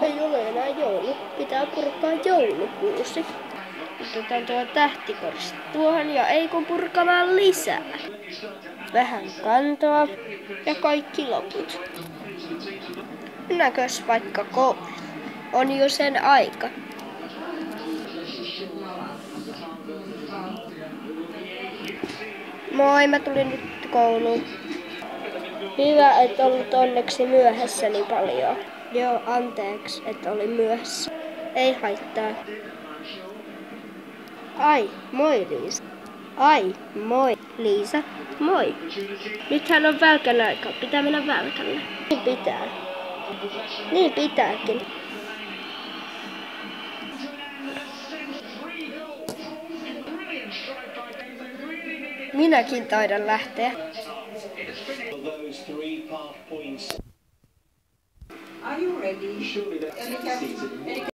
Ei ole enää joulu. Pitää purkaa joulukuusi. Otetaan tuo tähtikoristi tuohon ja ei kun purkamaan lisää. Vähän kantoa ja kaikki loput. Mennäänkö vaikka kouluun? On jo sen aika. Moi, mä tulin nyt kouluun. Hyvä, et ollut onneksi myöhässä niin paljon. Joo, anteeksi, että olin myöhässä. Ei haittaa. Ai, moi Liisa. Ai, moi Liisa. Moi. Nythän on välkän aika. Pitää mennä välkälle. Niin pitää. Niin pitääkin. Minäkin taidan lähteä. Are you ready?